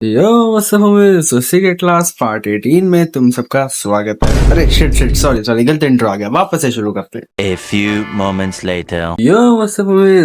यो उसी के class part 18 में तुम सबका स्वागत है। अरे शिट शिट सॉरी सॉरी गलत इंट्रो आ गया, वापस से शुरू करते हैं। A few moments later.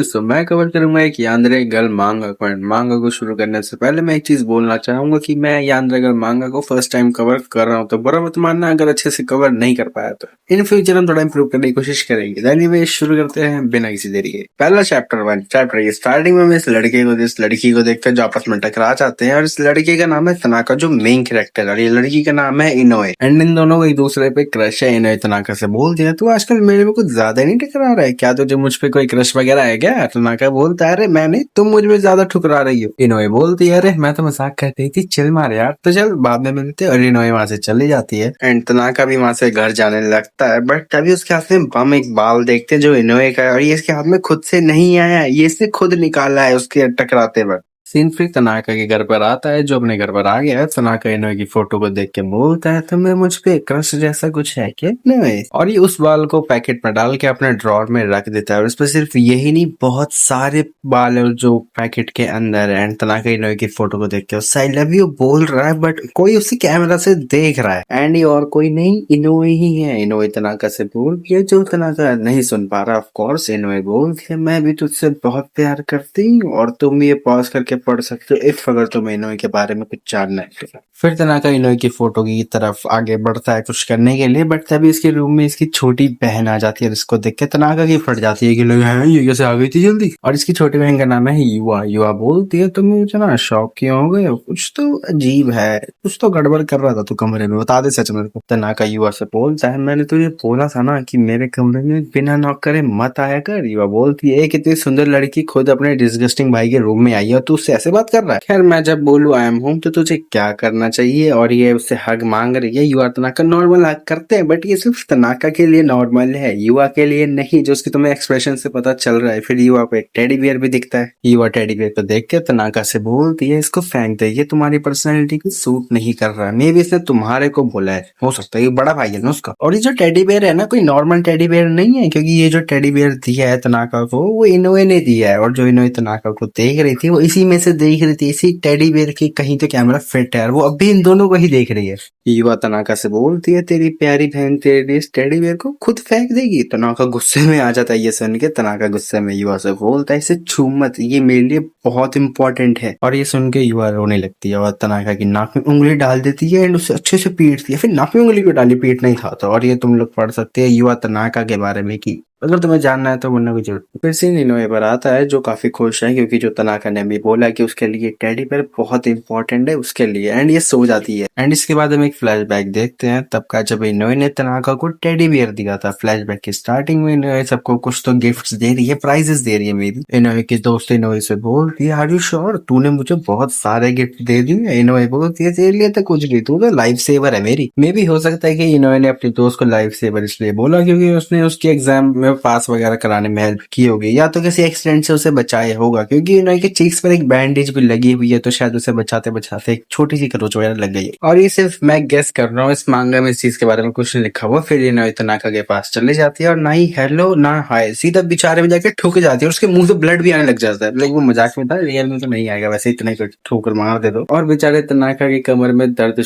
तो मैं कवर करूंगा एक यानरे गर्ल मांगा पॉइंट। मांगा को शुरू करने से पहले मैं एक चीज बोलना चाहूंगा कि मैं यानरे गर्ल मांगा को फर्स्ट टाइम कवर कर रहा हूँ, तो बुरा मत मानना अगर अच्छे से कवर नहीं कर पाया तो। इन फ्यूचर हम थोड़ा इम्प्रूव करने की कोशिश करेंगे। एनीवे शुरू करते हैं बिना किसी देरी के। पहला चैप्टर ये स्टार्टिंग में इस लड़की को देखकर जो आपस में टकरा जाते हैं, और इस लड़के का नाम है तनाका जो मेन कैरेक्टर, और ये लड़की का नाम है इनोए। एंड इन दोनों को एक दूसरे पे क्रश है। इनोए तनाका से बोल दिया तू आजकल मेरे में कुछ ज्यादा नहीं टकरा रहा है क्या, तुझे मुझ पे कोई क्रश वगैरह है क्या? तनाका बोलता है अरे मैं नहीं, तुम मुझ में ज्यादा ठुकरा रही हो। इनोए बोलती है अरे मैं तो मजाक कर रही थी, चिल मार यार, तो चल बाद में मिलते। और इनोए वहां से चली जाती है एंड तनाका भी वहां से घर जाने लगता है। बट तभी उसके हाथ में बम एक बाल देखते हैं जो इनोए का है, और ये इसके हाथ में खुद से नहीं आया, ये इसने खुद निकाला है उसके टकराते वक्त। सीन फिर तनाका के घर पर आता है, जो अपने घर पर आ गया है। तनाका इनोए की फोटो को देख के बोलता है तुम्हें मुझ पे क्रश जैसा कुछ है क्या? नहीं। और ये उस बाल को पैकेट में डाल के अपने ड्रॉर में रख देता है, और इस पर सिर्फ यही नहीं बहुत सारे बाल है जो पैकेट के अंदर है। एंड तनाका इनोए की फोटो को देख के उससे आई लव यू बोल रहा है, बट कोई उसे कैमरा से देख रहा है एंड ये और कोई नहीं इनोए ही है। इनोए तनाका से बोल दिया जो तनाका नहीं सुन पा रहा। ऑफ कोर्स इनोए बोल दिया मैं भी तुझसे बहुत प्यार करती हूँ, और तुम ये पॉज करके पढ़ सकते हो इफ अगर तुम्हें इनोए के बारे में कुछ जानना है। फिर तनाका इनोए की फोटो की तरफ आगे बढ़ता है कुछ करने के लिए, बट तभी इसके रूम में इसकी छोटी बहन आ जाती है, इसको देख के तनाका की फट जाती है कि लोग हैं ये कैसे आ गई थी जल्दी। और इसकी छोटी बहन का नाम है युवा। युवा बोलती है तुम मुझे ना शौक क्यों हो गए, कुछ तो अजीब है, कुछ तो गड़बड़ कर रहा था तू कमरे में, बता दे सच मेरे को। तनाका युवा से बोलता है मैंने तुझे बोला था ना कि मेरे कमरे में बिना नॉक करे मत आया कर। युवा बोलती है कितनी सुंदर लड़की खुद अपने डिस्गस्टिंग भाई के रूम में आई है और तू उससे ऐसे बात कर रहा है। खैर मैं जब बोलूं आई एम होम तो तुझे क्या करना चाहिए। और ये उससे हग मांग रही है। युवा तनाका नॉर्मल हग करते हैं, बट ये सिर्फ तनाका के लिए नॉर्मल है, युवा के लिए नहीं, जो उसकी तुम्हें एक्सप्रेशन से पता चल रहा है। फिर युवा को एक टेडी बियर भी दिखता है। युवा टेडी बियर को देख के तनाका से बोलती है इसको फेंक दे, ये तुम्हारी पर्सनैलिटी को सूट नहीं कर रहा है। मे भी इसने तुम्हारे को बोला है, हो सकता है ये बड़ा भाई है ना उसका। और ये जो टेडी बियर है ना कोई नॉर्मल टेडी बियर नहीं है, क्योंकि ये जो टेडी बियर दिया है तनाका को वो इनोए ने दिया है, और जो इनोए तनाका को देख रही थी वो इसी में से देख रही थी, इसी टेडी बियर की कहीं तो कैमरा फिट है, वो अभी इन दोनों को ही देख रही है। युवा तनाका से बोलती है तेरी प्यारी बहन तेरे लिए इस टेडी बियर को खुद फेंक देगी। तनाका गुस्से में आ जाता है ये सुन के। तनाका गुस्से में युवा से बोलता है इसे छू मत, ये मेरे लिए बहुत इंपॉर्टेंट है। और ये सुन के युवा रोने लगती है और तनाका की नाक में उंगली डाल देती है एंड उसे अच्छे से पीटती है। फिर नाक में उंगली को डाली, पीट नहीं था तो। और ये तुम लोग पढ़ सकते हैं युवा तनाका के बारे में कि अगर तुम्हें जानना है तो वरना की जरूरत। फिर सीन इनोए पर आता है जो काफी खुश है, क्योंकि जो तनाका ने भी बोला कि उसके लिए टेडी बियर बहुत इंपॉर्टेंट है उसके लिए, एंड ये सो जाती है। एंड इसके बाद हम एक फ्लैशबैक देखते हैं तब का जब इनोए ने तनाका को टेडी बियर दिया था। फ्लैशबैक की स्टार्टिंग में इनोए सबको कुछ तो गिफ्ट्स दे रही है, प्राइजेस दे रही है। मेरी इनोए की दोस्त इनोए से बोलती है आर यू श्योर, तूने मुझे बहुत सारे गिफ्ट दे दिए। इनोए बोलती है तेरे लिए तो कुछ नहीं, तू तो लाइफ सेवर है मेरी। मे भी हो सकता है कि इनोए ने अपनी दोस्त को लाइफ सेवर इसलिए बोला क्योंकि उसने उसके एग्जाम में पास वगैरह कराने में हेल्प की होगी, या तो किसी एक्सीडेंट से उसे बचाया होगा, क्योंकि इनोए के चीक्स पर एक बैंडेज भी लगी हुई है, तो शायद उसे बचाते बचाते एक छोटी सी खरोच वगैरह लग गई। और ये सिर्फ मैं गेस कर रहा हूँ, इस मांगा में इस चीज के बारे में कुछ नहीं लिखा हुआ। फिर इनोए तनाका के पास चले जाती है और ना ही हेलो ना हाय, सीधा बेचारे में जाके ठोक जाती है और उसके मुंह से ब्लड भी आने लग जाता है। लेकिन वो मजाक में था, रियल में तो नहीं आएगा, वैसे इतना ही ठोकर मार दे दो। और बेचारे तनाका की कमर में दर्द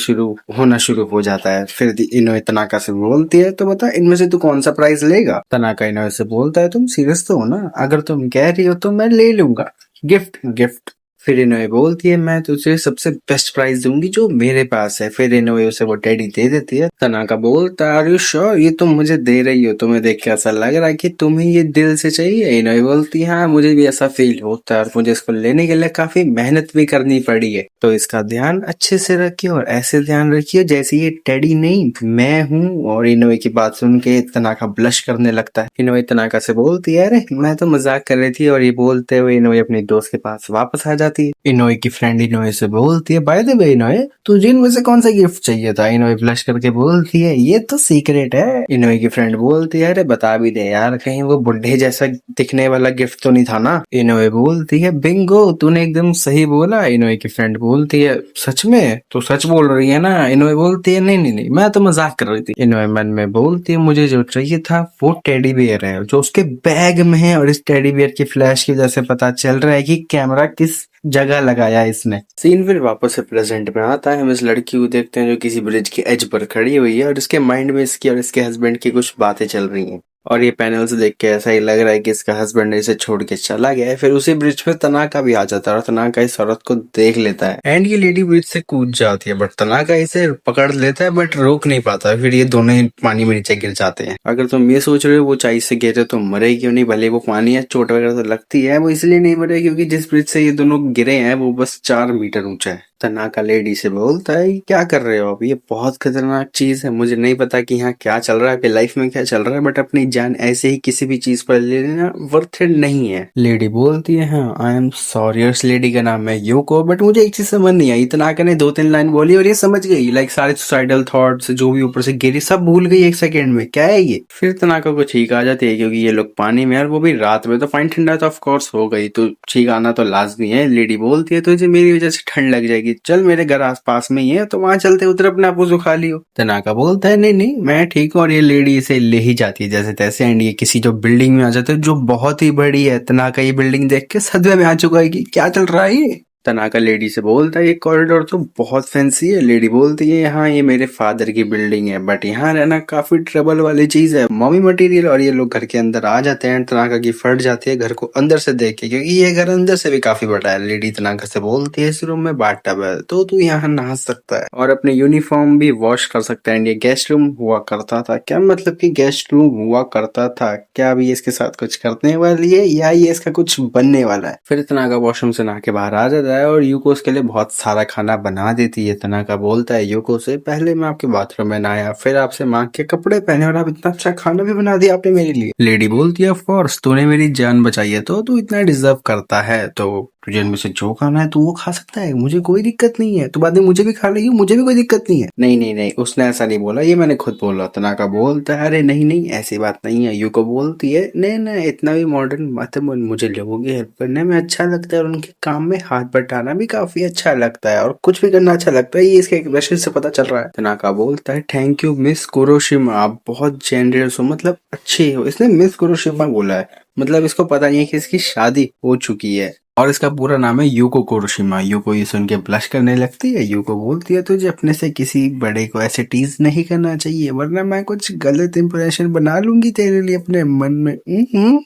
होना शुरू हो जाता है। फिर इनोए तनाका से बोलती है तो बता इनमें से तू कौन सा प्राइज लेगा। तनाका इनोए से बोलता है तुम सीरियस तो हो ना, अगर तुम कह रही हो तो मैं ले लूंगा, गिफ्ट गिफ्ट। फिर इनोए बोलती है मैं तुझे सबसे बेस्ट प्राइज दूंगी जो मेरे पास है। फिर इनोए उसे वो टेडी दे देती है। तनाका बोलता है आर यू श्योर, ये तुम मुझे दे रही हो, तुम्हें देख के ऐसा लग रहा है कि तुम्हें ये दिल से चाहिए। इनोए बोलती है हाँ मुझे भी ऐसा फील होता है, और मुझे इसको लेने के लिए काफी मेहनत भी करनी पड़ी है, तो इसका ध्यान अच्छे से रखिए और ऐसे ध्यान रखिए जैसे ये टेडी नहीं मैं हूँ। और इनोए की बात सुन के तनाका ब्लश करने लगता है। इनोए तनाका से बोलती है अरे मैं तो मजाक कर रही थी, और ये बोलते हुए इनोए अपनी दोस्त के पास वापस आ जाती है। इनोए की फ्रेंड इनोए से बोलती है बाय द वे इनोए तुझे इनमें से कौन सा गिफ्ट चाहिए था। इनोए ब्लश करके बोलती है ये तो सीक्रेट है। इनोए की फ्रेंड बोलती है अरे बता भी दे यार, कहीं वो बुढ़े जैसा दिखने वाला गिफ्ट तो नहीं था ना। इनोए बोलती है बिंगो तूने एकदम सही बोला। इनोए की फ्रेंड बोलती है सच में, तो सच बोल रही है ना। इनोए बोलती है नहीं नहीं नहीं मैं तो मजाक कर रही थी। इनोए मन में बोलती है मुझे जो चाहिए था वो टेडी बियर है जो उसके बैग में है, और इस टेडी बियर की फ्लैश की वजह से पता चल रहा है कि कैमरा किस जगह लगाया इसने। सीन फिर वापस से प्रेजेंट में आता है। हम इस लड़की को देखते हैं जो किसी ब्रिज के एज पर खड़ी हुई है और इसके माइंड में इसकी और इसके हस्बैंड की कुछ बातें चल रही हैं और ये पैनल से देख के ऐसा ही लग रहा है कि इसका हस्बैंड इसे छोड़ के चला गया है। फिर उसी ब्रिज पे तनाका भी आ जाता है और तनाका इस औरत को देख लेता है एंड ये लेडी ब्रिज से कूद जाती है बट तनाका इसे पकड़ लेता है बट रोक नहीं पाता है। फिर ये दोनों ही पानी में नीचे गिर जाते हैं। अगर तुम ये सोच रहे हो वो चाय से गिरे तो मरे क्यों नहीं, भले वो पानी है चोट वगैरह तो लगती है, वो इसलिए नहीं मरे क्योंकि जिस ब्रिज से ये दोनों गिरे हैं वो बस 4 मीटर ऊंचा है। तनाका लेडी से बोलता है क्या कर रहे हो आप, ये बहुत खतरनाक चीज है, मुझे नहीं पता कि यहाँ क्या चल रहा है, आपकी लाइफ में क्या चल रहा है, बट अपनी जान ऐसे ही किसी भी चीज पर ले लेना वर्थ इट नहीं है। लेडी बोलती है हाँ आई एम सॉरी। उस लेडी का नाम है यूको। बट मुझे एक चीज समझ नहीं आई, तनाका ने 2-3 लाइन बोली और ये समझ गई, लाइक सारे सुसाइडल थॉट्स जो भी ऊपर से गिरी सब भूल गई 1 सेकेंड में। क्या है ये? फिर तनाका को छींक आ जाती है क्योंकि ये लोग पानी में और वो भी रात में, तो फाइन ठंडा तो ऑफ कोर्स हो गई, तो छींक आना तो लाजमी है। लेडी बोलती है तुझे मेरी वजह से ठंड लग जाएगी, चल मेरे घर आस पास में ही है तो वहां चलते, उधर अपने आप को सुखा लियो। तनाका बोलता है नहीं नहीं मैं ठीक हूँ और ये लेडी इसे ले ही जाती है जैसे तैसे एंड ये किसी जो बिल्डिंग में आ जाते है जो बहुत ही बड़ी है। तनाका ये बिल्डिंग देख के सदमे में आ चुका है कि क्या चल रहा है ये। तनाका लेडी से बोलता है ये कॉरिडोर तो बहुत फैंसी है। लेडी बोलती है यहाँ ये मेरे फादर की बिल्डिंग है बट यहाँ रहना काफी ट्रबल वाली चीज है, मॉमी मटेरियल। और ये लोग घर के अंदर आ जाते हैं। तनाका की फट जाती है घर को अंदर से देख के क्योंकि ये घर अंदर से भी काफी बड़ा है। लेडी तनाका से बोलती है इस रूम में बाथटब है तो तू यहाँ नहा सकता है और अपने यूनिफॉर्म भी वॉश कर सकता है। एंड ये गेस्ट रूम हुआ करता था। क्या मतलब कि गेस्ट रूम हुआ करता था? क्या अभी इसके साथ कुछ करने वाली है या ये इसका कुछ बनने वाला है? फिर तनाका वॉशरूम से नहा के बाहर आ जाता है और यूको उसके लिए बहुत सारा खाना बना देती है। तनाका बोलता है यूको से पहले मैं आपके बाथरूम में नहाया, फिर आपसे मांग के कपड़े पहने और आप इतना अच्छा खाना भी बना दिया आपने मेरे लिए। लेडी बोलती है ऑफ कोर्स तूने मेरी जान बचाई है तो तू इतना डिजर्व करता है, तो तुझे इनमें से जो खाना है तू वो खा सकता है, मुझे कोई दिक्कत नहीं है, तो बाद में मुझे भी खा लेगी, मुझे भी कोई दिक्कत नहीं है। नहीं नहीं नहीं उसने ऐसा नहीं बोला, ये मैंने खुद बोला। तनाका बोलता है अरे नहीं नहीं ऐसी बात नहीं है। यूको बोलती है नहीं नहीं इतना भी मॉडर्न मत बन, मुझे लोगों की हेल्प करने में अच्छा लगता है और उनके काम में हाथ बटाना भी काफी अच्छा लगता है और कुछ भी करना अच्छा लगता है, ये इसके एक्सप्रेशन से पता चल रहा है। तनाका बोलता है थैंक यू मिस कुरोशिमा, आप बहुत जेनरस हो, मतलब अच्छे हो। इसने मिस कुरोशिमा बोला है, मतलब इसको पता नहीं है कि इसकी शादी हो चुकी है और इसका पूरा नाम है यूको कुरोशिमा। यूको ये सुन के ब्लश करने लगती है। यूको बोलती है तुझे अपने से किसी बड़े को ऐसे टीज नहीं करना चाहिए वरना मैं कुछ गलत इंप्रेशन बना लूंगी तेरे लिए अपने मन में।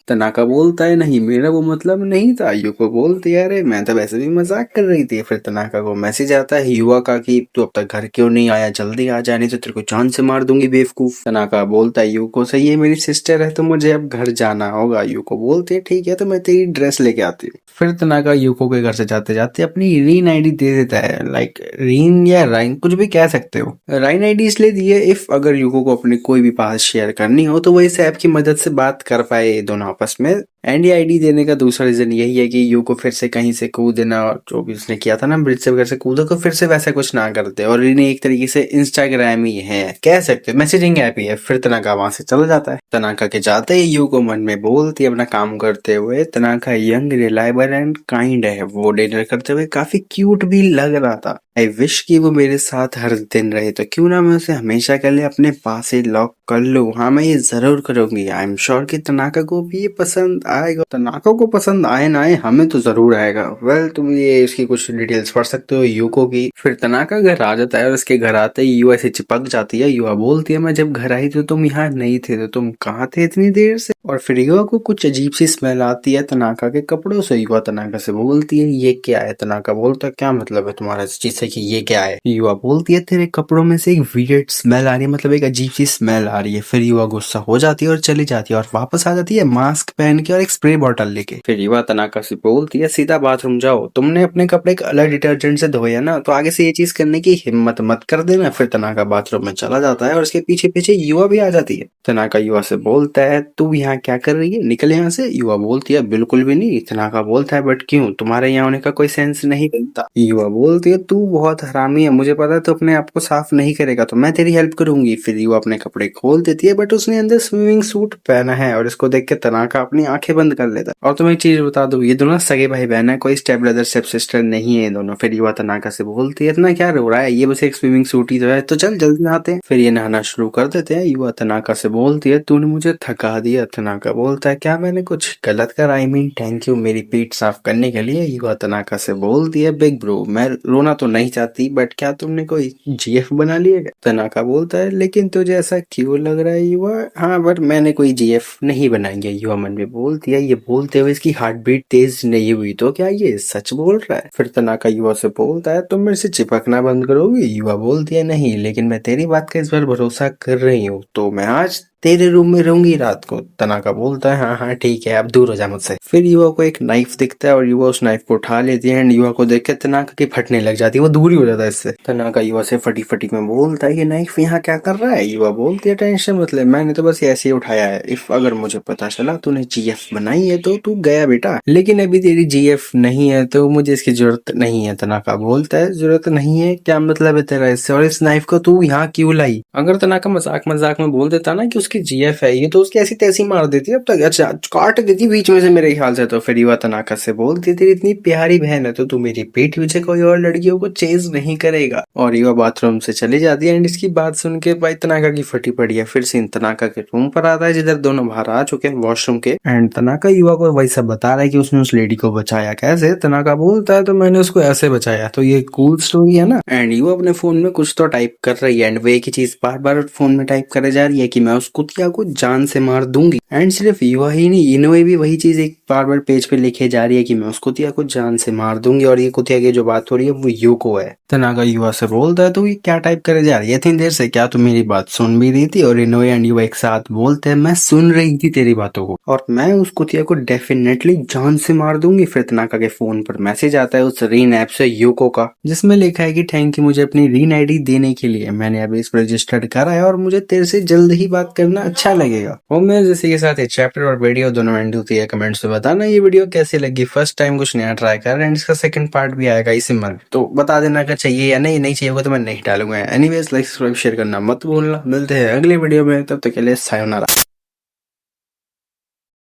तनाका बोलता है नहीं मेरा वो मतलब नहीं था। यूको बोलती है अरे मैं तो वैसे भी मजाक कर रही थी। फिर तनाका को मैसेज आता है युवा का कि तू अब तक घर क्यों नहीं आया, जल्दी आ जा नहीं तो तेरे को जान से मार दूंगी बेवकूफ। तनाका बोलता है यूको से ये मेरी सिस्टर है तो मुझे अब घर जाना होगा। यूको बोलती है ठीक है तो मैं तेरी ड्रेस लेके आती हूँ। फिर तनाका यूको के घर से जाते जाते अपनी रीन आईडी दे देता है, लाइक रीन या राइन कुछ भी कह सकते हो। राइन आईडी इसलिए दी है इफ अगर यूको को अपनी कोई भी बात शेयर करनी हो तो वो इस ऐप की मदद से बात कर पाए दोनों आपस में। एंड ये आईडी देने का दूसरा रीजन यही है कि यूको फिर से कहीं से कूदना और जो भी उसने किया था ना ब्रिज से वगैरह से कूदो तो फिर से वैसा कुछ ना करते। और इन्हें एक तरीके से इंस्टाग्राम ही है कह सकते, मैसेजिंग ऐप ही है। फिर तनाका वहां से चला जाता है। तनाका के जाते ही यूको मन में बोलती है अपना काम करते हुए Tanaka young reliable and kind है। वो डिनर करते हुए काफी क्यूट भी लग रहा था। आई विश कि वो मेरे साथ हर दिन रहे तो क्यों ना मैं उसे हमेशा के लिए अपने पास ही लॉक कर लूं। हाँ मैं ये जरूर करूंगी। आई एम श्योर कि तनाका को भी ये पसंद आएगा। तनाका को पसंद आए ना आए हमें तो जरूर आएगा। वेल तुम ये इसकी कुछ डिटेल्स पढ़ सकते हो यूको की। फिर तनाका घर आ जाता है और उसके घर आते ही युवा से चिपक जाती है। युवा बोलती है मैं जब घर आई तो तुम यहाँ नहीं थे, तो तुम कहाँ थे इतनी देर से? और फिर युवा को कुछ अजीब सी स्मेल आती है तनाका के कपड़ों से। युवा तनाका से बोलती है ये क्या है? तनाका बोलता है क्या मतलब है तुम्हारा इस चीज से कि ये क्या है? युवा बोलती है तेरे कपड़ों में से एक वियर्ड स्मेल आ रही है, मतलब एक अजीब सी स्मेल आ रही है। फिर युवा गुस्सा हो जाती है और चली जाती है और वापस आ जाती है मास्क पहन के और एक स्प्रे बॉटल लेके। फिर युवा तनाका से बोलती है सीधा बाथरूम जाओ, तुमने अपने कपड़े एक अलग डिटर्जेंट से धोया ना तो आगे से ये चीज करने की हिम्मत मत कर देना। फिर तनाका बाथरूम में चला जाता है और उसके पीछे पीछे युवा भी आ जाती है। तनाका युवा से बोलता है तू यहाँ क्या कर रही है, निकल यहाँ से। युवा बोलती है बिल्कुल भी नहीं। तनाका बोलता है बट क्यों, तुम्हारे यहाँ होने का कोई सेंस नहीं बनता। युवा बोलती है तू बहुत हरामी है, मुझे पता है तू अपने आप को साफ नहीं करेगा तो मैं तेरी हेल्प करूंगी। फिर युवा अपने कपड़े खोल देती है बट उसने अंदर स्विमिंग सूट पहना है और इसको देख के तनाका अपनी आंखें आंखें बंद कर लेता। और तुम्हें एक चीज बता दूं, ये दोनों सगे भाई बहन है, कोई स्टेप ब्रदर स्टेप सिस्टर नहीं है दोनों। फिर युवा तनाका से बोलती है इतना क्या रो रहा है, ये बस एक स्विमिंग सूट ही तो है, तो चल जल्दी नहाते हैं। फिर ये नहाना शुरू कर देते हैं। युवा तनाका से बोलती है तूने मुझे थका दिया। तनाका बोलता है क्या मैंने कुछ गलत करा, आई मीन थैंक यू मेरी पीठ साफ करने के लिए। युवा तनाका से बोलती है बिग ब्रो मैं रोना तो नहीं चाहती, बट क्या तुमने कोई जीएफ बना लिया क्या? तनाका बोलता है लेकिन तुझे ऐसा क्यों लग रहा है युवा? हाँ बट मैंने कोई जीएफ नहीं बनाई है। युवा मन में बोलती है। ये बोलते हुए इसकी हार्ट बीट तेज नहीं हुई, तो क्या ये सच बोल रहा है? फिर तनाका युवा से बोलता है तुम मेरे से चिपकना बंद करोगी? युवा बोलती है नहीं, लेकिन मैं तेरी बात का इस बार भरोसा कर रही हूँ, तो मैं आज तेरे रूम में रहूंगी रात को। तनाका बोलता है हाँ हाँ ठीक है, अब दूर हो जा मुझसे। फिर युवा को एक नाइफ दिखता है और युवा उस नाइफ को उठा लेती है एंड युवा को देख के तनाका की फटने लग जाती है, वो दूर ही हो जाता है इससे। तनाका युवा से फटी फटी में बोलता है ये नाइफ यहाँ क्या कर रहा है? युवा बोलती है टेंशन मतलब, मैंने तो बस ऐसे ही उठाया है, इफ अगर मुझे पता चला तूने जीएफ बनाई है तो तू गया बेटा, लेकिन अभी तेरी जीएफ नहीं है तो मुझे इसकी जरूरत नहीं है। तनाका बोलता है जरूरत नहीं है क्या मतलब है तेरा इससे, और इस नाइफ को तू यहाँ क्यों लाई? अगर तनाका मजाक मजाक में बोल देता ना कि उसकी जीएफ है ये, तो उसकी ऐसी तैसी मार देती अब तक, अच्छा काट देती बीच में से मेरे ख्याल से। तो फिर युवा तनाका से बोलती तेरी इतनी प्यारी बहन है तो तू मेरी पीठ पीछे कोई और लड़कियों को चेज नहीं करेगा। और युवा बाथरूम से चली जाती है एंड इसकी बात सुन के भाई तनाका की फटी पड़ी है। फिर सीन तनाका के रूम पर आता है जिधर दोनों बाहर आ चुके हैं वॉशरूम के, एंड तनाका युवा को वही सब बता रहा है कि उसने उस लेडी को बचाया कैसे। तनाका बोलता है तो मैंने उसको ऐसे बचाया, तो ये कूल स्टोरी है ना। एंड युवा अपने फोन में कुछ तो टाइप कर रही है एंड वो एक ही चीज बार बार फोन में टाइप करे जा रही है कि मैं उस कुतिया को जान से मार दूंगी। एंड सिर्फ युवा ही नहीं, इनोए भी वही चीज एक बार बार पेज पे लिखे जा रही है कि मैं उस कुतिया को जान से मार दूंगी, और ये कुतिया की जो बात हो रही है वो यूको है। तनाका युवा से बोलता है तो ये क्या टाइप करे जा रही है इतनी देर से, क्या तू मेरी बात सुन भी रही थी? और इनोए एंड युवा एक साथ बोलते हैं मैं सुन रही थी तेरी बातों को, और मैं उस कुतिया को डेफिनेटली जान से मार दूंगी। फिर तनाका के फोन पर मैसेज आता है उस रीन ऐप से यूको का, जिसमें लिखा है कि थैंक यू मुझे अपनी रीन आईडी देने के लिए, मैंने अभी इस पर रजिस्टर्ड करा है और मुझे तेरे से जल्द ही बात करना अच्छा लगेगा। और मैं जैसे के साथ चैप्टर और वीडियो दोनों एंड होती है। कमेंट्स में बताना ये वीडियो कैसी लगी, फर्स्ट टाइम कुछ नया ट्राई कर रहे हैं, इसका सेकंड पार्ट भी आएगा इसी मंथ, तो बता देना अगर चाहिए या नहीं चाहिए होगा तो मैं नहीं डालूंगा। एनीवेज लाइक सब्सक्राइब शेयर करना मत भूलना। मिलते हैं अगले वीडियो में, तब तक के लिए सायोनारा।